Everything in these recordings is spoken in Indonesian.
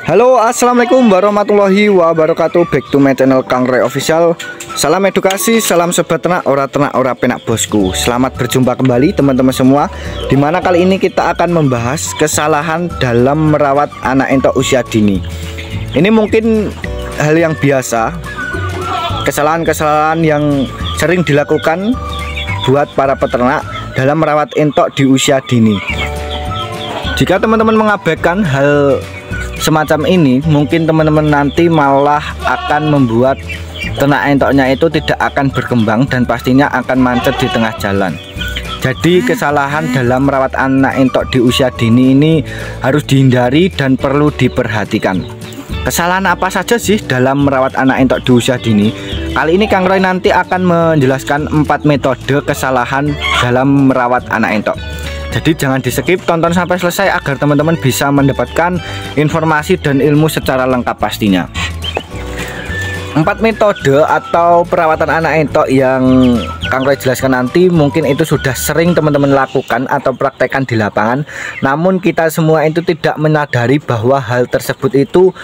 Halo, assalamualaikum warahmatullahi wabarakatuh. Back to my channel Kang Roy Official. Salam edukasi, salam sobat ternak, ora penak bosku. Selamat berjumpa kembali teman-teman semua. Dimana kali ini kita akan membahas kesalahan dalam merawat anak entok usia dini. Ini mungkin hal yang biasa, kesalahan-kesalahan yang sering dilakukan buat para peternak dalam merawat entok di usia dini. Jika teman-teman mengabaikan hal semacam ini, mungkin teman-teman nanti malah akan membuat ternak entoknya itu tidak akan berkembang dan pastinya akan macet di tengah jalan. Jadi kesalahan dalam merawat anak entok di usia dini ini harus dihindari dan perlu diperhatikan. Kesalahan apa saja sih dalam merawat anak entok di usia dini? Kali ini Kang Roy nanti akan menjelaskan 4 metode kesalahan dalam merawat anak entok. Jadi jangan di skip, tonton sampai selesai agar teman-teman bisa mendapatkan informasi dan ilmu secara lengkap pastinya. 4 metode atau perawatan anak entok yang Kang Roy jelaskan nanti mungkin itu sudah sering teman-teman lakukan atau praktekkan di lapangan. Namun kita semua itu tidak menyadari bahwa hal tersebut itu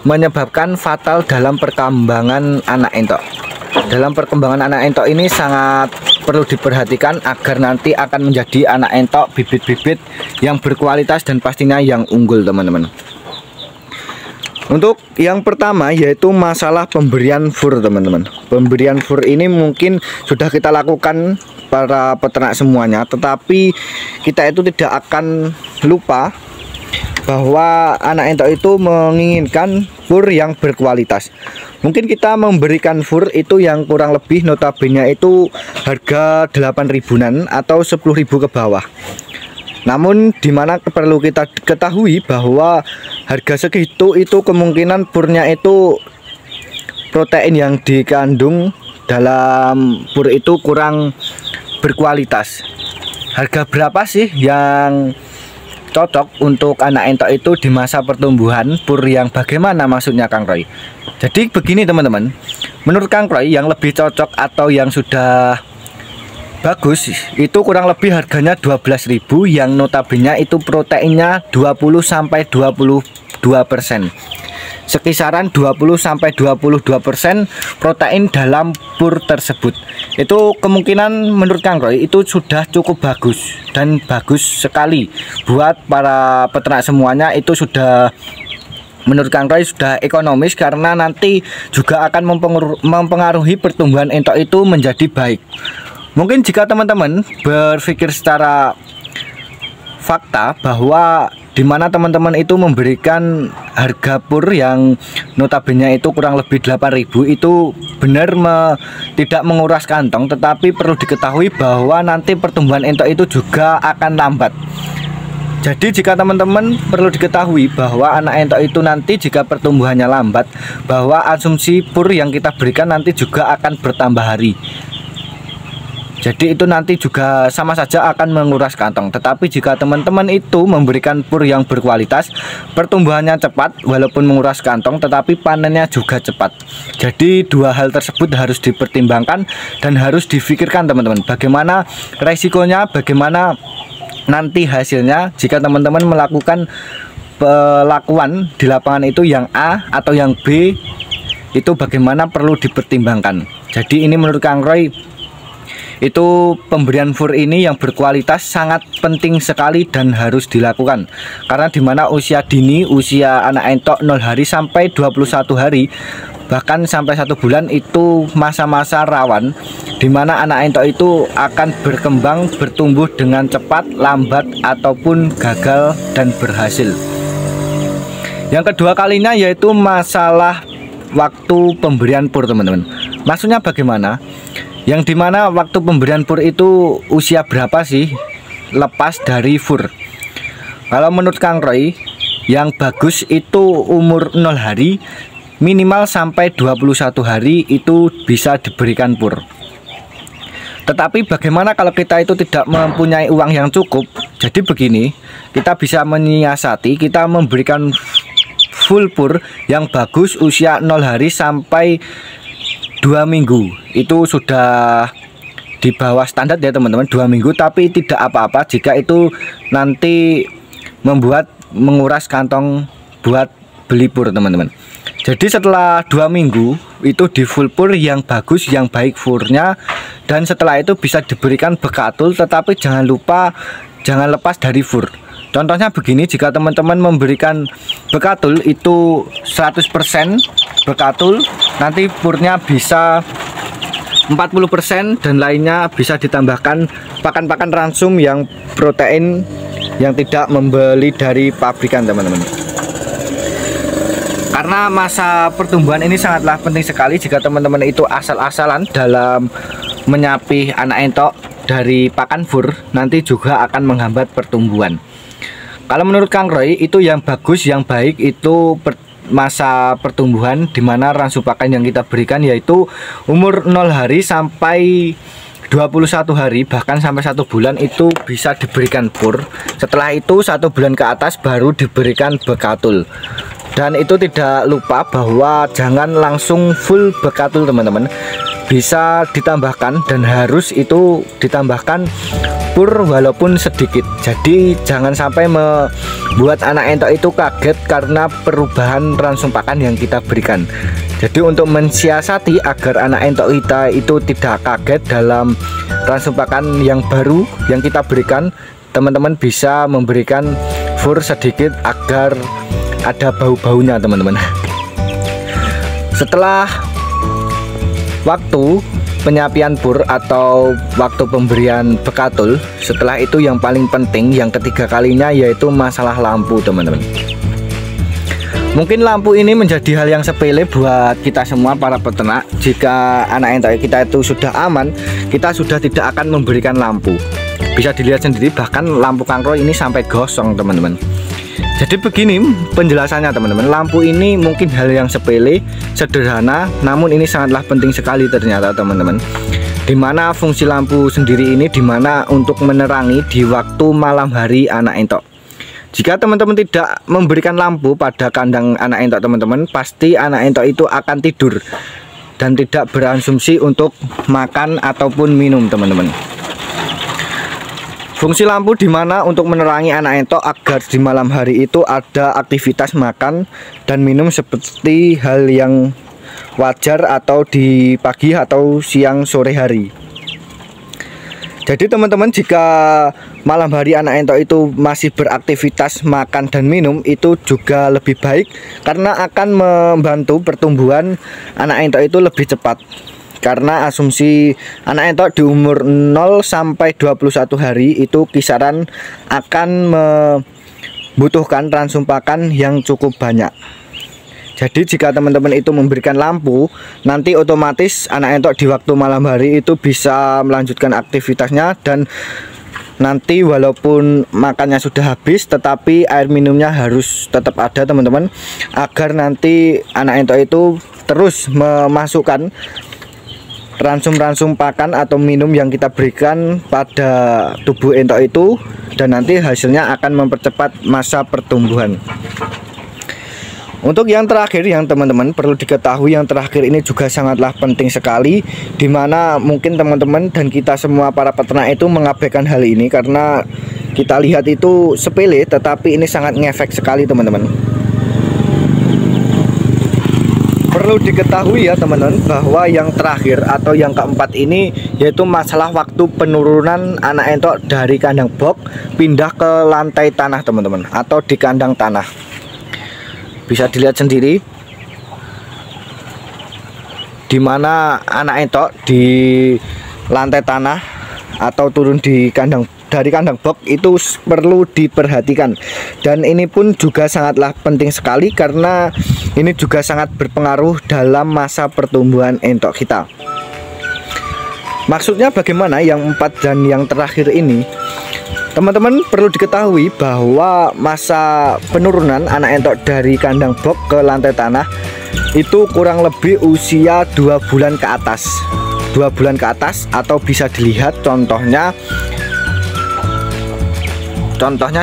menyebabkan fatal dalam perkembangan anak entok. Dalam perkembangan anak entok ini sangat perlu diperhatikan agar nanti akan menjadi anak entok bibit-bibit yang berkualitas dan pastinya yang unggul teman-teman. Untuk yang pertama yaitu masalah pemberian fur teman-teman. Pemberian fur ini mungkin sudah kita lakukan para peternak semuanya, tetapi kita itu tidak akan lupa bahwa anak entok itu menginginkan fur yang berkualitas. Mungkin kita memberikan fur itu yang kurang lebih notabene itu harga 8 ribuan atau 10.000 ke bawah. Namun dimana perlu kita ketahui bahwa harga segitu itu kemungkinan furnya itu protein yang dikandung dalam fur itu kurang berkualitas. Harga berapa sih yang cocok untuk anak entok itu di masa pertumbuhan? Fur yang bagaimana maksudnya Kang Roy? Jadi begini teman-teman, menurut Kang Roy yang lebih cocok atau yang sudah bagus itu kurang lebih harganya 12.000 yang notabene itu proteinnya 20-22%. Sekisaran 20-22% protein dalam fur tersebut. Itu kemungkinan menurut Kang Roy itu sudah cukup bagus dan bagus sekali buat para peternak semuanya. Itu sudah menurut Kang Roy sudah ekonomis karena nanti juga akan mempengaruhi pertumbuhan entok itu menjadi baik. Mungkin jika teman-teman berpikir secara fakta bahwa dimana teman-teman itu memberikan harga pur yang notabene itu kurang lebih 8.000 itu benar tidak menguras kantong, tetapi perlu diketahui bahwa nanti pertumbuhan entok itu juga akan lambat. Jadi jika teman-teman perlu diketahui bahwa anak entok itu nanti jika pertumbuhannya lambat, bahwa asumsi pur yang kita berikan nanti juga akan bertambah hari. Jadi itu nanti juga sama saja akan menguras kantong. Tetapi jika teman-teman itu memberikan pur yang berkualitas, pertumbuhannya cepat walaupun menguras kantong, tetapi panennya juga cepat. Jadi dua hal tersebut harus dipertimbangkan dan harus difikirkan teman-teman. Bagaimana resikonya, bagaimana nanti hasilnya jika teman-teman melakukan pelakuan di lapangan itu yang A atau yang B, itu bagaimana perlu dipertimbangkan. Jadi ini menurut Kang Roy itu pemberian fur ini yang berkualitas sangat penting sekali dan harus dilakukan. Karena dimana usia dini, usia anak entok 0 hari sampai 21 hari bahkan sampai 1 bulan itu masa-masa rawan dimana anak entok itu akan berkembang, bertumbuh dengan cepat, lambat ataupun gagal dan berhasil. Yang kedua kalinya yaitu masalah waktu pemberian pur teman-teman. Maksudnya bagaimana? Yang dimana waktu pemberian fur itu usia berapa sih lepas dari fur? Kalau menurut Kang Roy yang bagus itu umur 0 hari minimal sampai 21 hari itu bisa diberikan fur. Tetapi bagaimana kalau kita itu tidak mempunyai uang yang cukup? Jadi begini, kita bisa menyiasati, kita memberikan full fur yang bagus usia 0 hari sampai 2 minggu. Itu sudah di bawah standar ya teman-teman, 2 minggu, tapi tidak apa-apa jika itu nanti membuat menguras kantong buat beli pur teman-teman. Jadi setelah 2 minggu itu di full pur yang bagus, yang baik furnya, dan setelah itu bisa diberikan bekatul, tetapi jangan lepas dari fur. Contohnya begini, jika teman-teman memberikan bekatul itu 100% bekatul, nanti purnya bisa 40% dan lainnya bisa ditambahkan pakan-pakan ransum yang protein yang tidak membeli dari pabrikan teman-teman. Karena masa pertumbuhan ini sangatlah penting sekali. Jika teman-teman itu asal-asalan dalam menyapih anak entok dari pakan fur, nanti juga akan menghambat pertumbuhan. Kalau menurut Kang Roy itu yang bagus, yang baik itu masa pertumbuhan, dimana ransum pakan yang kita berikan yaitu umur 0 hari sampai 21 hari, bahkan sampai 1 bulan itu bisa diberikan pur. Setelah itu 1 bulan ke atas baru diberikan bekatul. Dan itu tidak lupa bahwa jangan langsung full bekatul teman-teman, bisa ditambahkan dan harus itu ditambahkan pur walaupun sedikit. Jadi jangan sampai membuat anak entok itu kaget karena perubahan ransum pakan yang kita berikan. Jadi untuk mensiasati agar anak entok kita itu tidak kaget dalam ransum pakan yang baru yang kita berikan, teman-teman bisa memberikan fur sedikit agar ada bau-baunya teman-teman. Setelah waktu penyapian pur atau waktu pemberian bekatul, setelah itu yang paling penting yang ketiga kalinya yaitu masalah lampu teman-teman. Mungkin lampu ini menjadi hal yang sepele buat kita semua para peternak. Jika anak entok kita itu sudah aman, kita sudah tidak akan memberikan lampu. Bisa dilihat sendiri, bahkan lampu Kang Roy ini sampai gosong teman-teman. Jadi begini penjelasannya teman-teman, lampu ini mungkin hal yang sepele, sederhana, namun ini sangatlah penting sekali ternyata teman-teman. Dimana fungsi lampu sendiri ini dimana untuk menerangi di waktu malam hari anak entok. Jika teman-teman tidak memberikan lampu pada kandang anak entok teman-teman, pasti anak entok itu akan tidur dan tidak berasumsi untuk makan ataupun minum teman-teman. Fungsi lampu dimana untuk menerangi anak entok agar di malam hari itu ada aktivitas makan dan minum seperti hal yang wajar atau di pagi atau siang sore hari. Jadi teman-teman, jika malam hari anak entok itu masih beraktivitas makan dan minum, itu juga lebih baik karena akan membantu pertumbuhan anak entok itu lebih cepat. Karena asumsi anak entok di umur 0 sampai 21 hari itu kisaran akan membutuhkan ransum pakan yang cukup banyak. Jadi jika teman-teman itu memberikan lampu, nanti otomatis anak entok di waktu malam hari itu bisa melanjutkan aktivitasnya, dan nanti walaupun makannya sudah habis tetapi air minumnya harus tetap ada teman-teman, agar nanti anak entok itu terus memasukkan ransum-ransum pakan atau minum yang kita berikan pada tubuh entok itu, dan nanti hasilnya akan mempercepat masa pertumbuhan. Untuk yang terakhir yang teman-teman perlu diketahui, yang terakhir ini juga sangatlah penting sekali, dimana mungkin teman-teman dan kita semua para peternak itu mengabaikan hal ini karena kita lihat itu sepele, tetapi ini sangat ngefek sekali teman-teman. Perlu diketahui ya teman-teman, bahwa yang terakhir atau yang keempat ini yaitu masalah waktu penurunan anak entok dari kandang box pindah ke lantai tanah teman-teman, atau di kandang tanah. Bisa dilihat sendiri dimana anak entok di lantai tanah atau turun di kandang dari kandang box itu perlu diperhatikan, dan ini pun juga sangatlah penting sekali karena ini juga sangat berpengaruh dalam masa pertumbuhan entok kita. Maksudnya bagaimana yang 4 dan yang terakhir ini? Teman-teman perlu diketahui bahwa masa penurunan anak entok dari kandang box ke lantai tanah itu kurang lebih usia 2 bulan ke atas. 2 bulan ke atas, atau bisa dilihat contohnya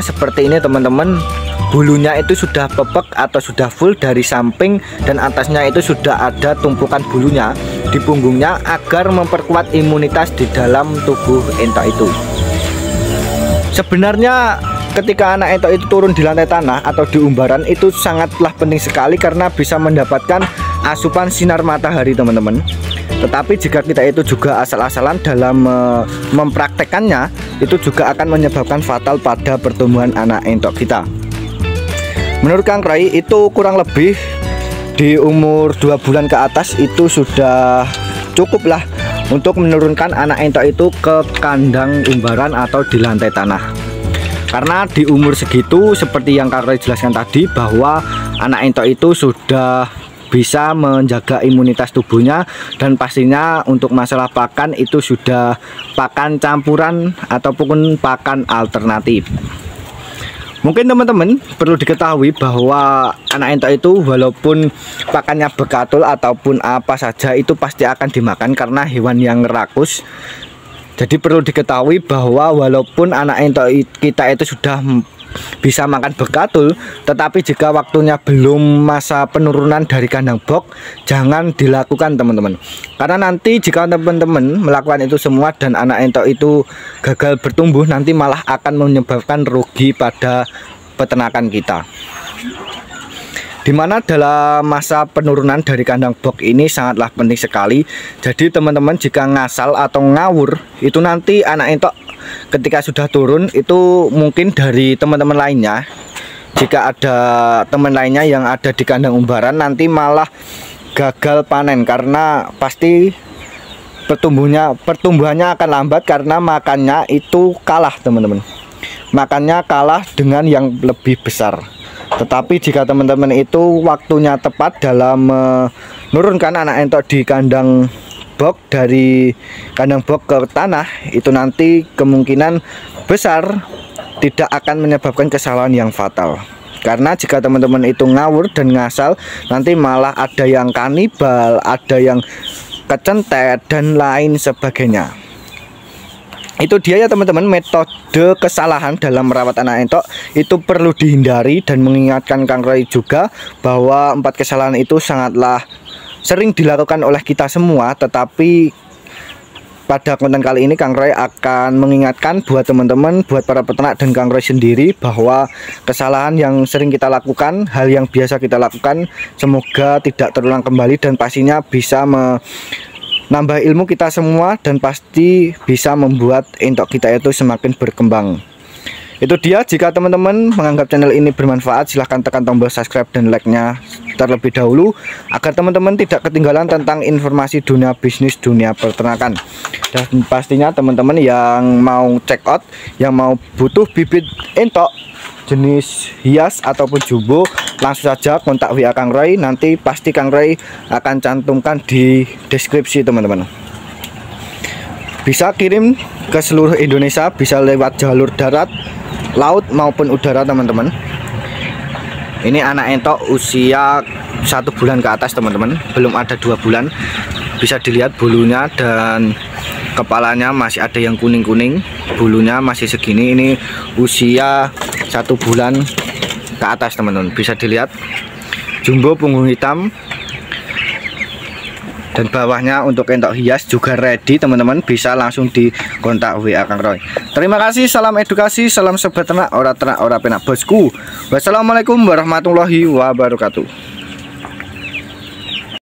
seperti ini teman-teman. Bulunya itu sudah pepek atau sudah full dari samping, dan atasnya itu sudah ada tumpukan bulunya di punggungnya agar memperkuat imunitas di dalam tubuh entok itu. Sebenarnya ketika anak entok itu turun di lantai tanah atau di umbaran itu sangatlah penting sekali karena bisa mendapatkan asupan sinar matahari teman-teman. Tetapi jika kita itu juga asal-asalan dalam mempraktekannya, itu juga akan menyebabkan fatal pada pertumbuhan anak entok kita. Menurut Kang Roy itu kurang lebih di umur 2 bulan ke atas itu sudah cukup lah untuk menurunkan anak entok itu ke kandang umbaran atau di lantai tanah. Karena di umur segitu seperti yang Kang Roy jelaskan tadi bahwa anak entok itu sudah bisa menjaga imunitas tubuhnya, dan pastinya untuk masalah pakan itu sudah pakan campuran ataupun pakan alternatif. Mungkin teman-teman perlu diketahui bahwa anak entok itu walaupun pakannya bekatul ataupun apa saja itu pasti akan dimakan karena hewan yang rakus. Jadi perlu diketahui bahwa walaupun anak entok kita itu sudah bisa makan bekatul, tetapi jika waktunya belum masa penurunan dari kandang box, jangan dilakukan teman-teman. Karena nanti jika teman-teman melakukan itu semua dan anak entok itu gagal bertumbuh, nanti malah akan menyebabkan rugi pada peternakan kita. Dimana dalam masa penurunan dari kandang box ini sangatlah penting sekali. Jadi teman-teman jika ngasal atau ngawur itu nanti anak entok ketika sudah turun itu mungkin dari teman-teman lainnya, jika ada teman lainnya yang ada di kandang umbaran nanti malah gagal panen karena pasti pertumbuhannya akan lambat karena makannya itu kalah teman-teman, makannya kalah dengan yang lebih besar. Tetapi jika teman-teman itu waktunya tepat dalam menurunkan anak entok di kandang box, dari kandang box ke tanah, itu nanti kemungkinan besar tidak akan menyebabkan kesalahan yang fatal. Karena jika teman-teman itu ngawur dan ngasal, nanti malah ada yang kanibal, ada yang kecentet dan lain sebagainya. Itu dia ya teman-teman, metode kesalahan dalam merawat anak entok itu perlu dihindari, dan mengingatkan Kang Roy juga bahwa 4 kesalahan itu sangatlah sering dilakukan oleh kita semua. Tetapi pada konten kali ini Kang Roy akan mengingatkan buat teman-teman, buat para peternak dan Kang Roy sendiri bahwa kesalahan yang sering kita lakukan, hal yang biasa kita lakukan, semoga tidak terulang kembali dan pastinya bisa menambah ilmu kita semua dan pasti bisa membuat entok kita itu semakin berkembang. Itu dia, jika teman-teman menganggap channel ini bermanfaat, silahkan tekan tombol subscribe dan like-nya terlebih dahulu agar teman-teman tidak ketinggalan tentang informasi dunia bisnis, dunia peternakan. Dan pastinya teman-teman yang mau check out, yang mau butuh bibit entok jenis hias ataupun jumbo, langsung saja kontak WA Kang Roy, nanti pasti Kang Roy akan cantumkan di deskripsi teman-teman. Bisa kirim ke seluruh Indonesia, bisa lewat jalur darat, laut maupun udara teman-teman. Ini anak entok usia 1 bulan ke atas teman-teman, belum ada 2 bulan. Bisa dilihat bulunya dan kepalanya masih ada yang kuning-kuning, bulunya masih segini. Ini usia 1 bulan ke atas teman-teman, bisa dilihat jumbo punggung hitam, dan bawahnya untuk entok hias juga ready teman-teman, bisa langsung di kontak WA Kang Roy. Terima kasih, salam edukasi, salam sobat ternak, ora ternak ora penak bosku. Wassalamualaikum warahmatullahi wabarakatuh.